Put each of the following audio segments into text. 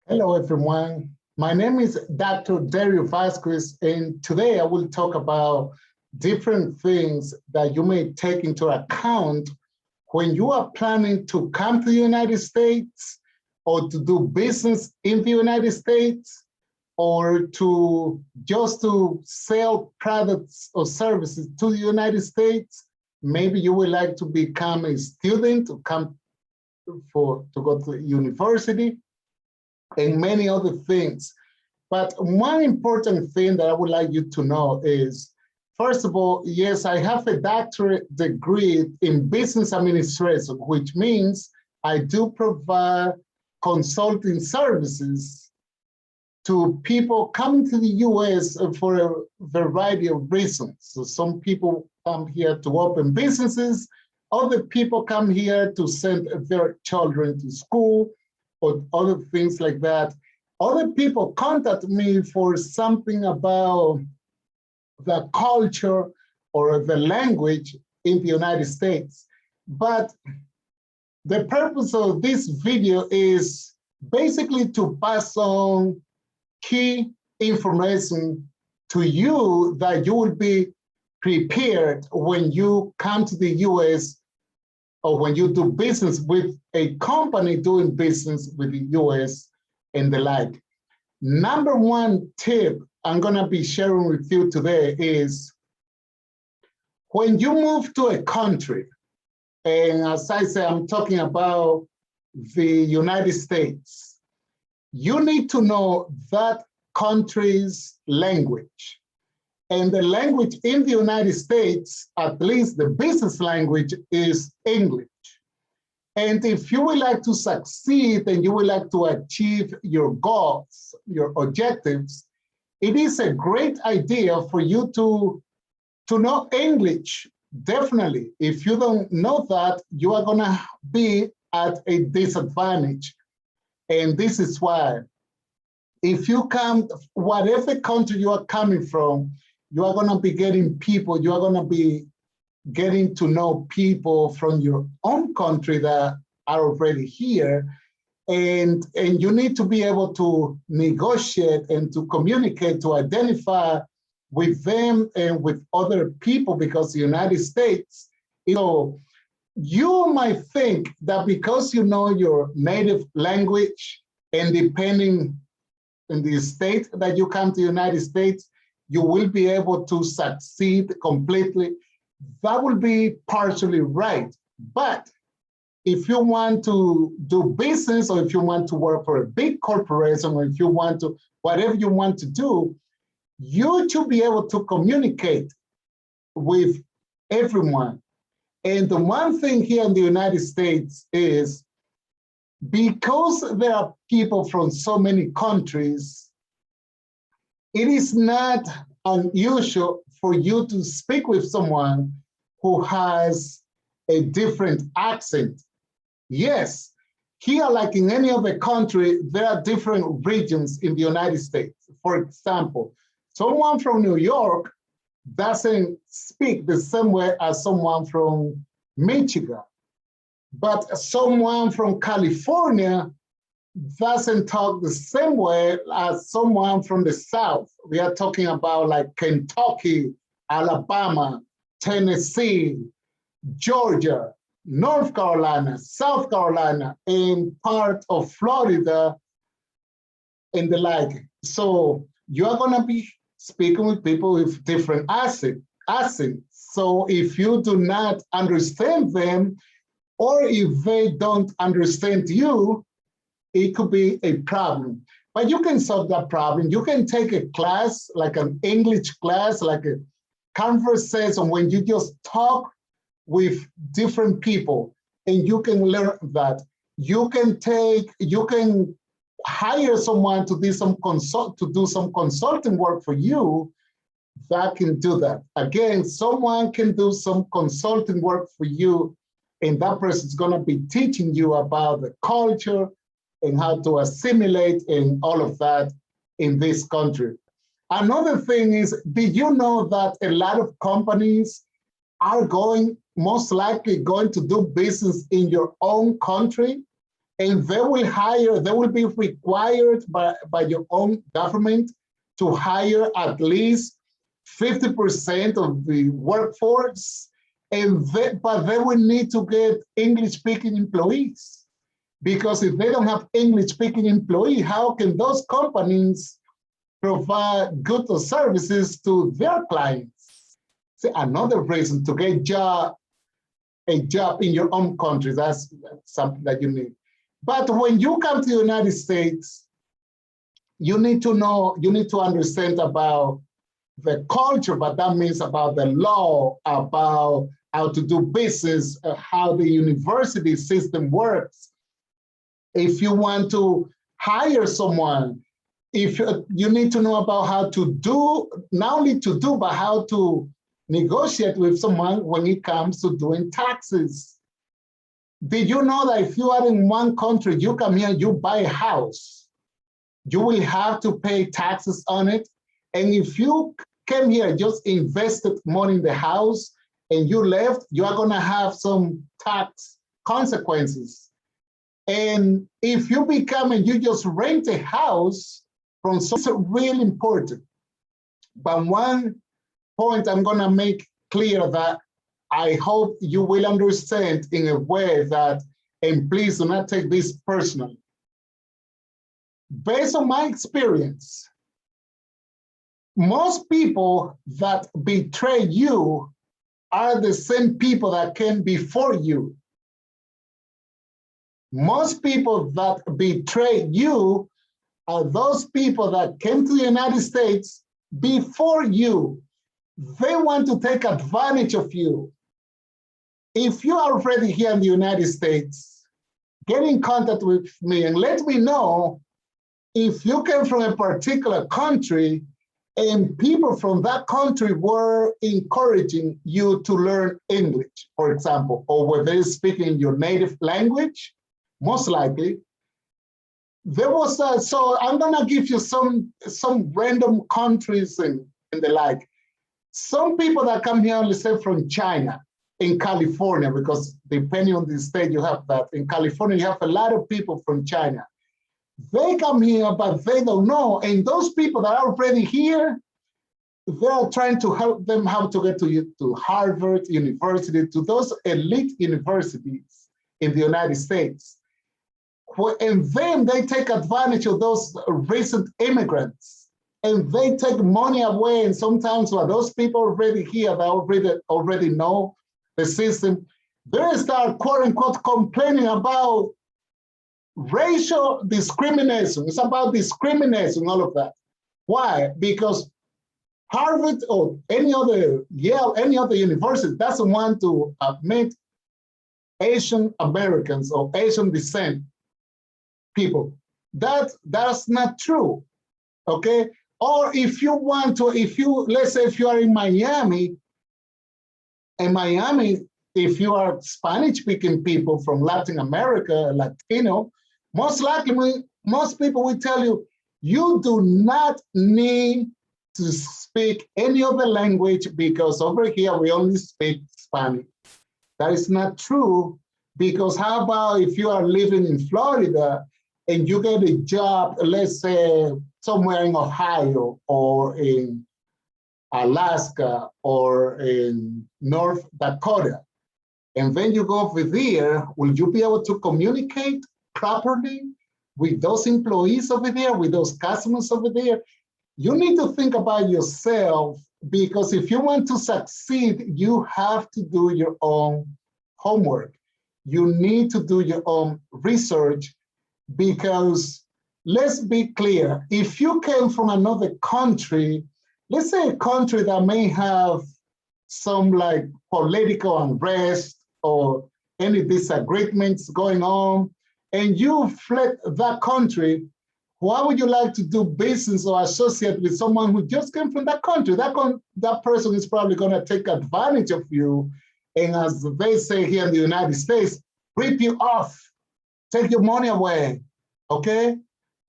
Hello, everyone. My name is Dr. Dario Vasquez, and today I will talk about different things that you may take into account when you are planning to come to the United States or to do business in the United States or to just to sell products or services to the United States. Maybe you would like to become a student to come to go to university and many other things. But one important thing that I would like you to know is, first of all, yes, I have a doctorate degree in business administration, which means I do provide consulting services to people coming to the US for a variety of reasons. So some people come here to open businesses, other people come here to send their children to school, or other things like that. Other people contact me for something about the culture or the language in the United States. But the purpose of this video is basically to pass on key information to you that you will be prepared when you come to the US or when you do business with a company doing business with the US and the like. Number one tip I'm gonna be sharing with you today is when you move to a country, and as I say, I'm talking about the United States, you need to know that country's language. And the language in the United States, at least the business language, is English. And if you would like to succeed and you would like to achieve your goals, your objectives, it is a great idea for you to know English. Definitely. If you don't know that, you are going to be at a disadvantage. And this is why. If you come, whatever country you are coming from, you are going to be getting people, you are going to be getting to know people from your own country that are already here. And you need to be able to negotiate and to communicate, to identify with them and with other people, because the United States, you might think that because you know your native language and depending in the state that you come to the United States, you will be able to succeed completely. That will be partially right. But if you want to do business, or if you want to work for a big corporation, or if you want to, whatever you want to do, you should be able to communicate with everyone. And the one thing here in the United States is, because there are people from so many countries, it is not unusual for you to speak with someone who has a different accent. Yes, here, like in any other country, there are different regions in the United States. For example, someone from New York doesn't speak the same way as someone from Michigan. But someone from California doesn't talk the same way as someone from the South. We are talking about like Kentucky, Alabama, Tennessee, Georgia, North Carolina, South Carolina, and part of Florida, and the like. So you're gonna be speaking with people with different accents. So if you do not understand them, or if they don't understand you, it could be a problem. But you can solve that problem. You can take a class, like an English class, like a conversation when you just talk with different people, and you can learn that. You can hire someone to do some consulting work for you that can do that. Again, someone can do some consulting work for you, and that person is going to be teaching you about the culture and how to assimilate and all of that in this country. Another thing is, did you know that a lot of companies are most likely going to do business in your own country? and they will be required by your own government to hire at least 50% of the workforce, but they will need to get English-speaking employees. Because if they don't have English-speaking employees, how can those companies provide goods or services to their clients? See, another reason to get a job in your own country, that's something that you need. But when you come to the United States, you need to understand about the culture, but that means about the law, about how to do business, how the university system works. If you want to hire someone, if you need to know about how to do, not only to do, but how to negotiate with someone when it comes to doing taxes. Did you know that if you are in one country, you come here, you buy a house, you will have to pay taxes on it. And if you came here, just invested money in the house and you left, you are gonna have some tax consequences. And if you become and you just rent a house from someone, it's really important. But one point I'm gonna make clear that I hope you will understand in a way that, and please do not take this personally. Based on my experience, most people that betray you are the same people that came before you. Most people that betray you are those people that came to the United States before you. They want to take advantage of you. If you are already here in the United States, get in contact with me and let me know if you came from a particular country and people from that country were encouraging you to learn English, for example, or were they speaking your native language, most likely. There was, so I'm gonna give you some random countries and the like. Some people that come here, let's say from China, in California, because depending on the state you have that. In California, you have a lot of people from China. They come here, but they don't know. And those people that are already here, they are trying to help them how to get to Harvard University, to those elite universities in the United States. And then they take advantage of those recent immigrants, and they take money away. And sometimes when those people already here, they already know the system, they start quote unquote complaining about racial discrimination. It's about discrimination, all of that. Why? Because Harvard or any other Yale, any other university doesn't want to admit Asian Americans or Asian descent people. That's not true, okay? Or if you want to, let's say if you are in Miami, if you are Spanish-speaking people from Latin America, Latino, most likely, most people will tell you, you do not need to speak any other language because over here we only speak Spanish. That is not true, because how about if you are living in Florida and you get a job, let's say somewhere in Ohio or in Alaska or in North Dakota, and then you go over there, will you be able to communicate properly with those employees over there, with those customers over there? You need to think about yourself, because if you want to succeed, you have to do your own homework. You need to do your own research, because let's be clear, if you came from another country, let's say a country that may have some like political unrest or any disagreements going on, and you fled that country, why would you like to do business or associate with someone who just came from that country? That person is probably gonna take advantage of you, and as they say here in the United States, rip you off, take your money away, okay?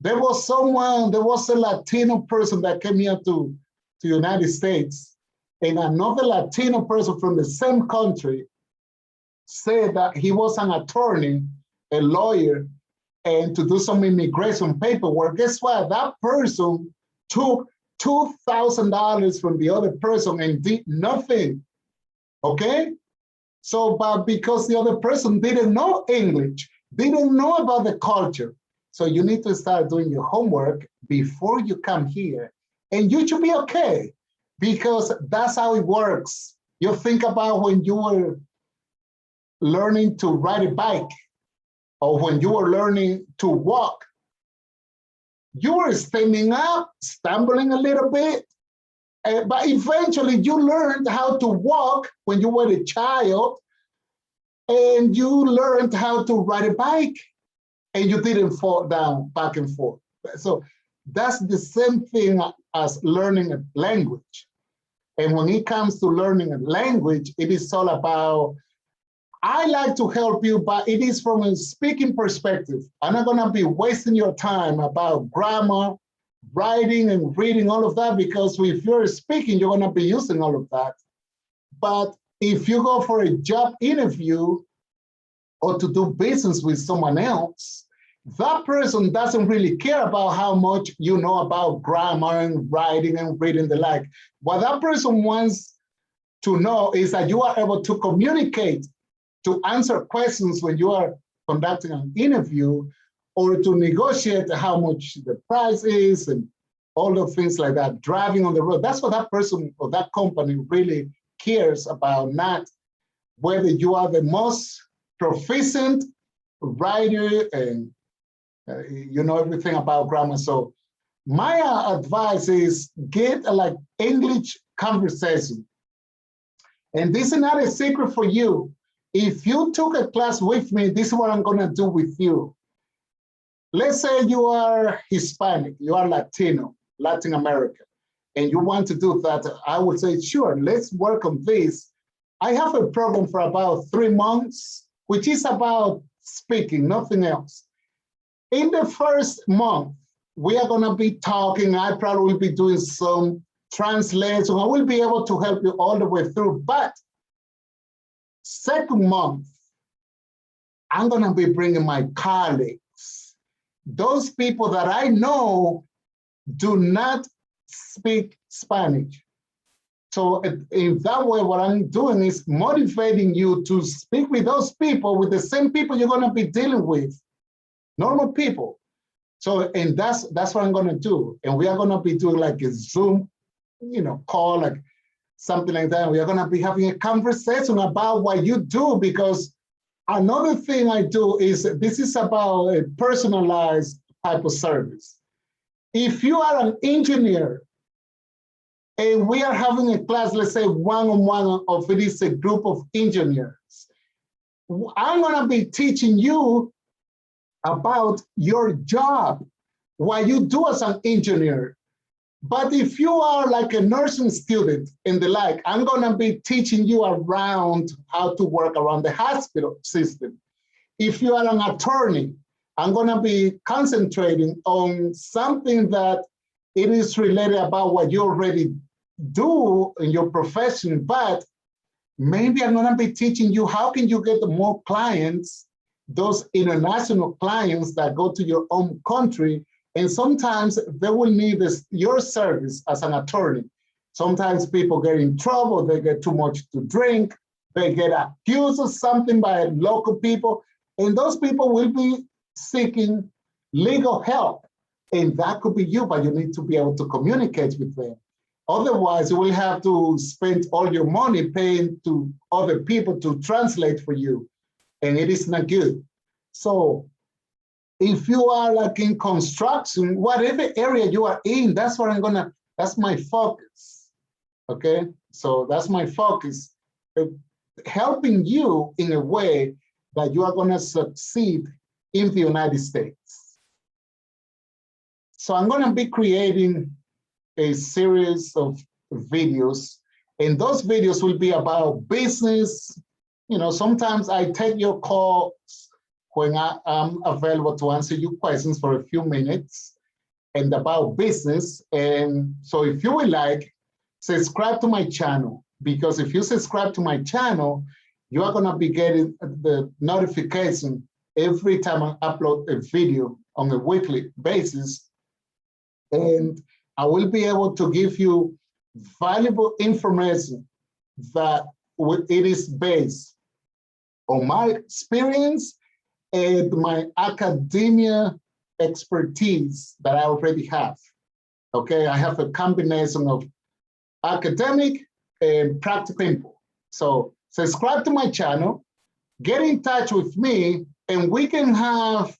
There was a Latino person that came here to the United States, and another Latino person from the same country said that he was an attorney, a lawyer, and to do some immigration paperwork, guess what? That person took $2,000 from the other person and did nothing, okay? So, but because the other person didn't know English, didn't know about the culture, so you need to start doing your homework before you come here, and you should be okay, because that's how it works. You think about when you were learning to ride a bike, or when you were learning to walk, you were standing up, stumbling a little bit, but eventually you learned how to walk when you were a child, and you learned how to ride a bike, and you didn't fall down back and forth. So that's the same thing as learning a language. And when it comes to learning a language, it is all about, I like to help you, but it is from a speaking perspective. I'm not gonna be wasting your time about grammar, writing and reading, all of that, because if you're speaking, you're gonna be using all of that. But if you go for a job interview or to do business with someone else, that person doesn't really care about how much you know about grammar and writing and reading the like. What that person wants to know is that you are able to communicate, to answer questions when you are conducting an interview, or to negotiate how much the price is and all the things like that, driving on the road. That's what that person or that company really cares about, not whether you are the most proficient writer and you know everything about grammar. So my advice is get like English conversation. And this is not a secret for you. If you took a class with me, this is what I'm gonna do with you. Let's say you are Hispanic, you are Latino, Latin American, and you want to do that, I would say, sure, let's work on this. I have a program for about 3 months, which is about speaking, nothing else. In the first month, we are gonna be talking, I probably will be doing some translation, I will be able to help you all the way through, but second month, I'm gonna be bringing my colleagues, those people that I know do not speak Spanish. So in that way, what I'm doing is motivating you to speak with those people, with the same people you're gonna be dealing with, normal people. So, and that's what I'm gonna do. And we are gonna be doing like a Zoom, call, like something like that. We are gonna be having a conversation about what you do, because another thing I do is, this is about a personalized type of service. If you are an engineer and we are having a class, let's say one-on-one, of it is a group of engineers, I'm gonna be teaching you about your job, what you do as an engineer. But if you are like a nursing student and the like, I'm gonna be teaching you around how to work around the hospital system. If you are an attorney, I'm gonna be concentrating on something that it is related about what you already do in your profession, but maybe I'm gonna be teaching you how can you get more clients, those international clients that go to your own country, and sometimes they will need your service as an attorney. Sometimes people get in trouble, they get too much to drink, they get accused of something by local people, and those people will be seeking legal help. And that could be you, but you need to be able to communicate with them. Otherwise, you will have to spend all your money paying to other people to translate for you, and it is not good. So if you are like in construction, whatever area you are in, that's what that's my focus, okay? So that's my focus, helping you in a way that you are gonna succeed in the United States. So I'm gonna be creating a series of videos, and those videos will be about business. Sometimes I take your calls when I'm available to answer your questions for a few minutes and about business. And so if you would like, subscribe to my channel, because if you subscribe to my channel, you are gonna be getting the notification every time I upload a video on a weekly basis. And I will be able to give you valuable information that it is based on my experience and my academia expertise that I already have. Okay, I have a combination of academic and practical info. So subscribe to my channel, get in touch with me, and we can have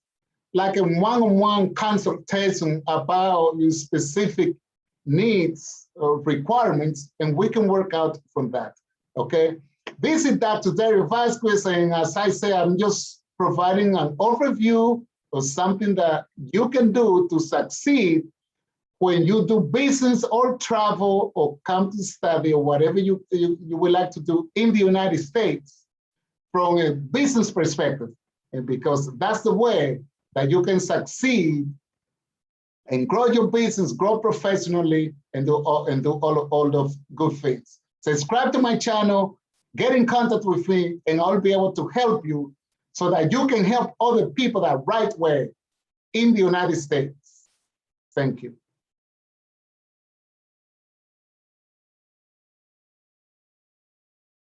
like a one-on-one consultation about your specific needs or requirements, and we can work out from that, okay? This is Dr. Dario Vasquez, and as I say, I'm just providing an overview of something that you can do to succeed when you do business or travel or come to study or whatever you would like to do in the United States from a business perspective. And because that's the way that you can succeed and grow your business, grow professionally, and do all of good things. Subscribe to my channel, get in contact with me, and I'll be able to help you so that you can help other people the right way in the United States. Thank you.